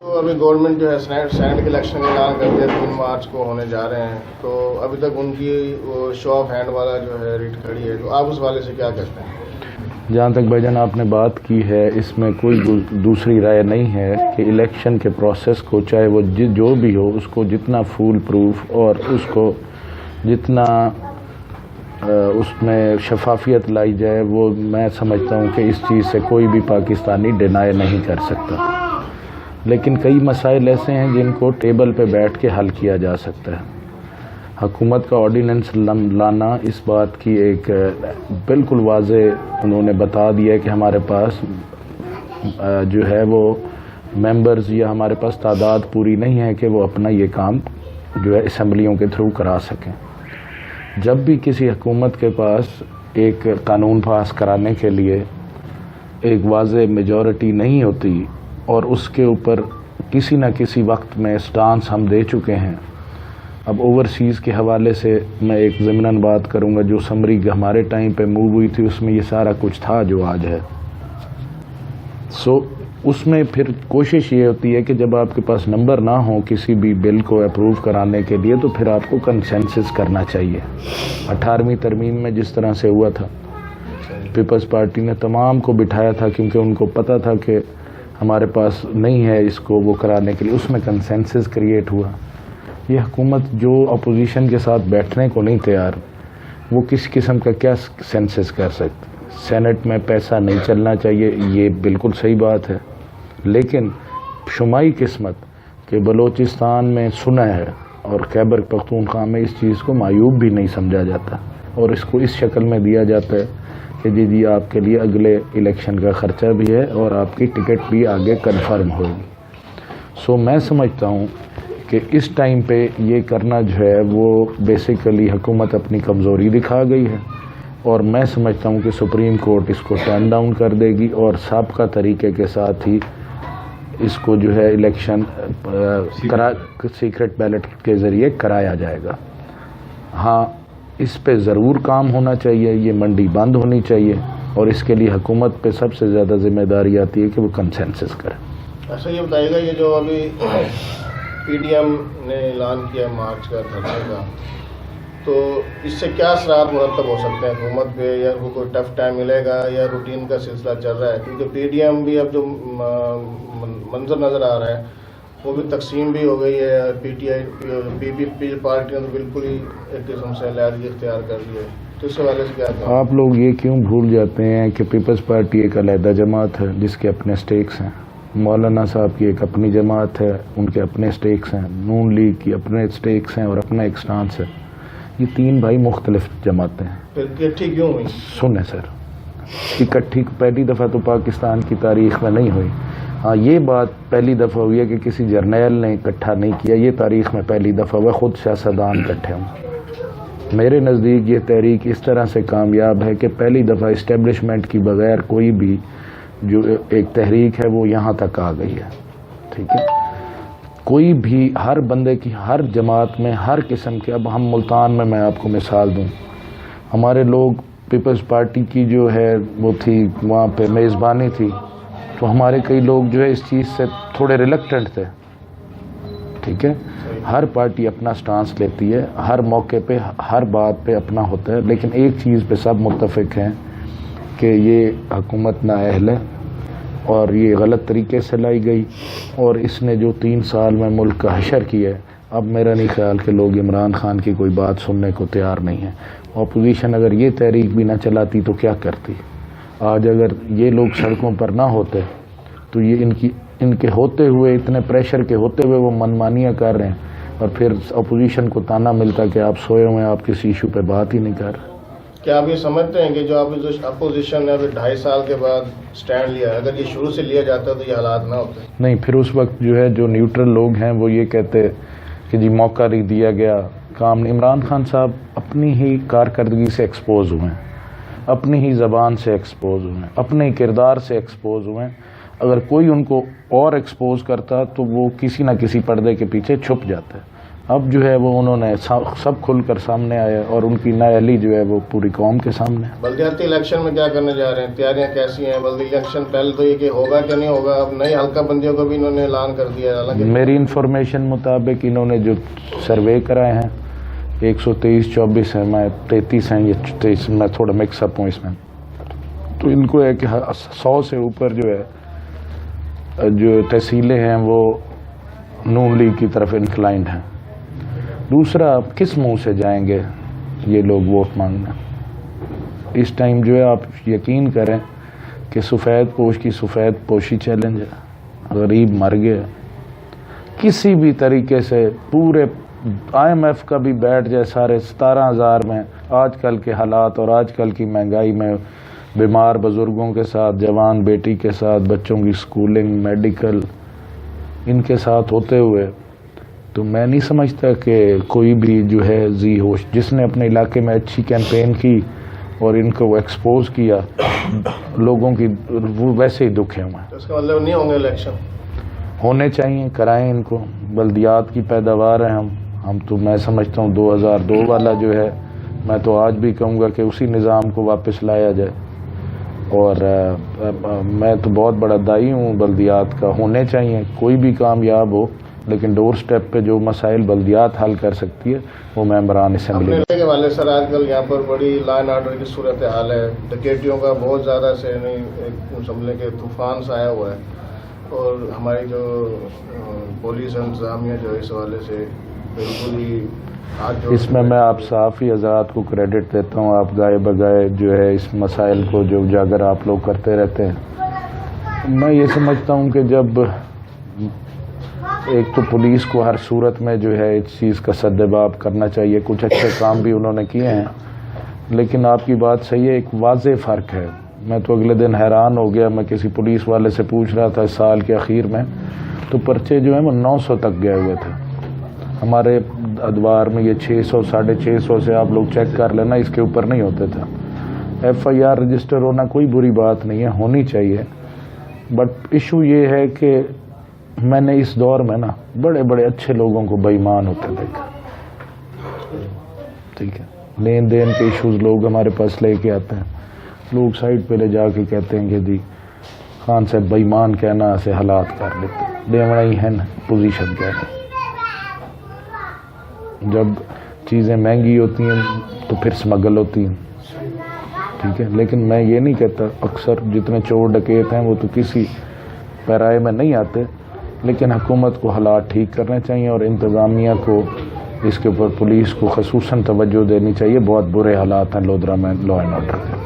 تو ابھی گورنمنٹ جو ہے سینٹ کے الیکشن کا اعلان کر دیا 3 مارچ کو ہونے جا رہے ہیں، تو ابھی تک ان کی وہ شو آف ہینڈ والا جو ہے ریٹ کھڑی ہے، تو آپ اس والے سے کیا کہتے ہیں؟ جہاں تک بھائی جان آپ نے بات کی ہے، اس میں کوئی دوسری رائے نہیں ہے کہ الیکشن کے پروسیس کو چاہے وہ جو بھی ہو، اس کو جتنا فول پروف اور اس کو جتنا اس میں شفافیت لائی جائے، وہ میں سمجھتا ہوں کہ اس چیز سے کوئی بھی پاکستانی ڈینائی نہیں کر سکتا. لیکن کئی مسائل ایسے ہیں جن کو ٹیبل پہ بیٹھ کے حل کیا جا سکتا ہے. حکومت کا آرڈیننس لانا اس بات کی ایک بالکل واضح انہوں نے بتا دیا کہ ہمارے پاس جو ہے وہ ممبرز یا ہمارے پاس تعداد پوری نہیں ہے کہ وہ اپنا یہ کام جو ہے اسمبلیوں کے تھرو کرا سکیں. جب بھی کسی حکومت کے پاس ایک قانون پاس کرانے کے لیے ایک واضح میجورٹی نہیں ہوتی اور اس کے اوپر کسی نہ کسی وقت میں سٹانس ہم دے چکے ہیں. اب اوورسیز کے حوالے سے میں ایک ضمناً بات کروں گا، جو سمری ہمارے ٹائم پہ موو ہوئی تھی اس میں یہ سارا کچھ تھا جو آج ہے. اس میں پھر کوشش یہ ہوتی ہے کہ جب آپ کے پاس نمبر نہ ہو کسی بھی بل کو اپروو کرانے کے لیے، تو پھر آپ کو کنسنسس کرنا چاہیے. 18ویں ترمیم میں جس طرح سے ہوا تھا، پیپلز پارٹی نے تمام کو بٹھایا تھا کیونکہ ان کو پتہ تھا کہ ہمارے پاس نہیں ہے اس کو وہ کرانے کے لیے. اس میں کنسنسس کریٹ ہوا. یہ حکومت جو اپوزیشن کے ساتھ بیٹھنے کو نہیں تیار، وہ کس قسم کا کیا سینسس کر سکتے؟ سینٹ میں پیسہ نہیں چلنا چاہیے، یہ بالکل صحیح بات ہے، لیکن شمائی قسمت کہ بلوچستان میں سنا ہے اور خیبر پختونخوا میں اس چیز کو معیوب بھی نہیں سمجھا جاتا، اور اس کو اس شکل میں دیا جاتا ہے کہ جی آپ کے لیے اگلے الیکشن کا خرچہ بھی ہے اور آپ کی ٹکٹ بھی آگے کنفرم ہوگی. میں سمجھتا ہوں کہ اس ٹائم پہ یہ کرنا جو ہے وہ بیسیکلی حکومت اپنی کمزوری دکھا گئی ہے، اور میں سمجھتا ہوں کہ سپریم کورٹ اس کو ٹرن ڈاؤن کر دے گی اور سابقہ طریقے کے ساتھ ہی اس کو جو ہے الیکشن سیکرٹ بیلٹ کے ذریعے کرایا جائے گا. ہاں، اس پہ ضرور کام ہونا چاہیے، یہ منڈی بند ہونی چاہیے، اور اس کے لیے حکومت پہ سب سے زیادہ ذمہ داری آتی ہے کہ وہ کنسنسس کرے. اچھا، یہ بتائیے گا، یہ جو ابھی پی ڈی ایم نے اعلان کیا مارچ کا دھرنے کا، تو اس سے کیا اثرات مرتب ہو سکتے ہیں حکومت پہ؟ یا وہ کوئی ٹف ٹائم ملے گا یا روٹین کا سلسلہ چل رہا ہے؟ کیونکہ پی ڈی ایم بھی اب جو منظر نظر آ رہا ہے وہ بھی تقسیم بھی ہو گئی ہے. P T I P P party نے تو بالکل ہی ایک قسم سے علیحدگی اختیار کر لی ہے. تو اس حوالے سے کیا کہا؟ آپ لوگ یہ کیوں بھول جاتے ہیں کہ پیپلز پارٹی ایک علیحدہ جماعت ہے جس کے اپنے سٹیکس ہیں. مولانا صاحب کی ایک اپنی جماعت ہے، ان کے اپنے سٹیکس ہیں. نون لیگ کی اپنے سٹیکس ہیں اور اپنا ایک سٹانس ہے. یہ 3 بھائی مختلف جماعتیں ہیں. پھر اکٹھی کیوں ہوئی؟ سنیں سر، اکٹھی پہلی دفعہ تو پاکستان کی تاریخ میں نہیں ہوئی. ہاں، یہ بات پہلی دفعہ ہوئی ہے کہ کسی جرنیل نے اکٹھا نہیں کیا. یہ تاریخ میں پہلی دفعہ ہوا خود سیاستدان اکٹھے ہوں. میرے نزدیک یہ تحریک اس طرح سے کامیاب ہے کہ پہلی دفعہ اسٹیبلشمنٹ کی بغیر کوئی بھی جو ایک تحریک ہے وہ یہاں تک آ گئی ہے. ٹھیک ہے، کوئی بھی ہر بندے کی ہر جماعت میں ہر قسم کے. اب ہم ملتان میں آپ کو مثال دوں، ہمارے لوگ پیپلز پارٹی کی جو ہے وہ تھی، وہاں پہ میزبانی تھی، تو ہمارے کئی لوگ جو ہے اس چیز سے تھوڑے ریلیکٹنٹ تھے. ٹھیک ہے، ہر پارٹی اپنا سٹانس لیتی ہے، ہر موقع پہ ہر بات پہ اپنا ہوتا ہے، لیکن ایک چیز پہ سب متفق ہیں کہ یہ حکومت نااہل ہے اور یہ غلط طریقے سے لائی گئی، اور اس نے جو 3 سال میں ملک کا حشر کیا ہے. اب میرا نہیں خیال کہ لوگ عمران خان کی کوئی بات سننے کو تیار نہیں ہیں. اپوزیشن اگر یہ تحریک بھی نہ چلاتی تو کیا کرتی؟ آج اگر یہ لوگ سڑکوں پر نہ ہوتے تو یہ ان کے ہوتے ہوئے، اتنے پریشر کے ہوتے ہوئے وہ منمانیاں کر رہے ہیں، اور پھر اپوزیشن کو تانا ملتا کہ آپ سوئے ہوئے ہیں، آپ کسی ایشو پہ بات ہی نہیں کر رہے. کیا آپ یہ سمجھتے ہیں کہ جو اپوزیشن نے ابھی 2.5 سال کے بعد سٹینڈ لیا ہے، اگر یہ شروع سے لیا جاتا تو یہ حالات نہ ہوتے؟ نہیں، پھر اس وقت جو ہے جو نیوٹرل لوگ ہیں وہ یہ کہتے کہ جی موقع نہیں دیا گیا، کام نہیں. عمران خان صاحب اپنی ہی کارکردگی سے ایکسپوز ہوئے ہیں، اپنی ہی زبان سے ایکسپوز ہوئے ہیں، اپنے ہی کردار سے ایکسپوز ہوئے ہیں. اگر کوئی ان کو اور ایکسپوز کرتا تو وہ کسی نہ کسی پردے کے پیچھے چھپ جاتا ہے. اب جو ہے وہ انہوں نے سب کھل کر سامنے آیا اور ان کی نااہلی جو ہے وہ پوری قوم کے سامنے. بلدیاتی الیکشن میں کیا کرنے جا رہے ہیں؟ تیاریاں کیسی ہیں؟ بلدی الیکشن پہلے تو یہ کہ ہوگا کہ نہیں ہوگا، اب نئی حلقہ بندیوں کو بھی انہوں نے اعلان کر دیا ہے. حالانکہ میری انفارمیشن مطابق انہوں نے جو سروے کرائے ہیں 123 24 ہیں، میں 33 ہیں یا 23، میں تھوڑا مکس اپ ہوں اس میں، تو ان کو ہے کہ 100 سے اوپر جو ہے جو تحصیلیں ہیں وہ نون لیگ کی طرف انکلائنڈ ہیں. دوسرا، کس منہ سے جائیں گے یہ لوگ ووٹ مانگنا؟ اس ٹائم جو ہے آپ یقین کریں کہ سفید پوش کی سفید پوشی چیلنج ہے. غریب مر گیا کسی بھی طریقے سے. پورے IMF کا بھی بیٹھ جائے سارے 17,000 میں، آج کل کے حالات اور آج کل کی مہنگائی میں بیمار بزرگوں کے ساتھ، جوان بیٹی کے ساتھ، بچوں کی سکولنگ، میڈیکل، ان کے ساتھ ہوتے ہوئے تو میں نہیں سمجھتا کہ کوئی بھی جو ہے ذی ہوش جس نے اپنے علاقے میں اچھی کیمپین کی اور ان کو ایکسپوز کیا، لوگوں کی وہ ویسے ہی دکھے ہوئے ہیں. اس کا مطلب نہیں ہوں گے الیکشن؟ ہونے چاہیے، کرائیں ان کو. بلدیات کی پیداوار ہیں ہم تو میں سمجھتا ہوں 2002 والا جو ہے، میں تو آج بھی کہوں گا کہ اسی نظام کو واپس لایا جائے. اور میں تو بہت بڑا دائی ہوں بلدیات کا. ہونے چاہیے، کوئی بھی کامیاب ہو لیکن ڈور سٹیپ پہ جو مسائل بلدیات حل کر سکتی ہے وہ ممبران اسمبلی. اپنے کے والے سر آج کل یہاں پر بڑی لا اینڈ آرڈر کی صورتحال ہے، ڈکیٹیوں کا بہت زیادہ سے نہیں سمجھنے کے طوفان سا آیا ہوا ہے، اور ہماری جو پولیس انتظامیہ جو اس حوالے سے بالکل ہی اس میں آپ صحافی حضرات کو کریڈٹ دیتا ہوں. آپ گائے بگائے جو ہے اس مسائل کو جو اجاگر آپ لوگ کرتے رہتے ہیں. میں یہ سمجھتا ہوں کہ جب ایک تو پولیس کو ہر صورت میں جو ہے اس چیز کا سدباب کرنا چاہیے. کچھ اچھے کام بھی انہوں نے کیے ہیں، لیکن آپ کی بات صحیح ہے، ایک واضح فرق ہے. میں تو اگلے دن حیران ہو گیا، میں کسی پولیس والے سے پوچھ رہا تھا سال کے اخیر میں، تو پرچے جو ہیں وہ 900 تک گئے ہوئے تھے. ہمارے ادوار میں یہ 600 650 سے آپ لوگ چیک کر لینا، اس کے اوپر نہیں ہوتے تھے. FIR رجسٹر ہونا کوئی بری بات نہیں ہے، ہونی چاہیے. بٹ ایشو یہ ہے کہ میں نے اس دور میں نا بڑے بڑے اچھے لوگوں کو بے ایمان ہوتے دیکھا. ٹھیک ہے، لین دین کے ایشوز لوگ ہمارے پاس لے کے آتے ہیں، لوگ سائڈ پہ لے جا کے کہتے ہیں کہ جی خان صاحب بے ایمان کہنا سے حالات کر لیتے. دیوڑا ہی ہے نا پوزیشن کہہ رہے. جب چیزیں مہنگی ہوتی ہیں تو پھر سمگل ہوتی ہیں. ٹھیک ہے، لیکن میں یہ نہیں کہتا اکثر جتنے چور ڈکیت ہیں وہ تو کسی پیرائے میں نہیں آتے، لیکن حکومت کو حالات ٹھیک کرنے چاہیے اور انتظامیہ کو اس کے اوپر پولیس کو خصوصاً توجہ دینی چاہیے. بہت برے حالات ہیں لودھرا میں لا اینڈ آرڈر کے.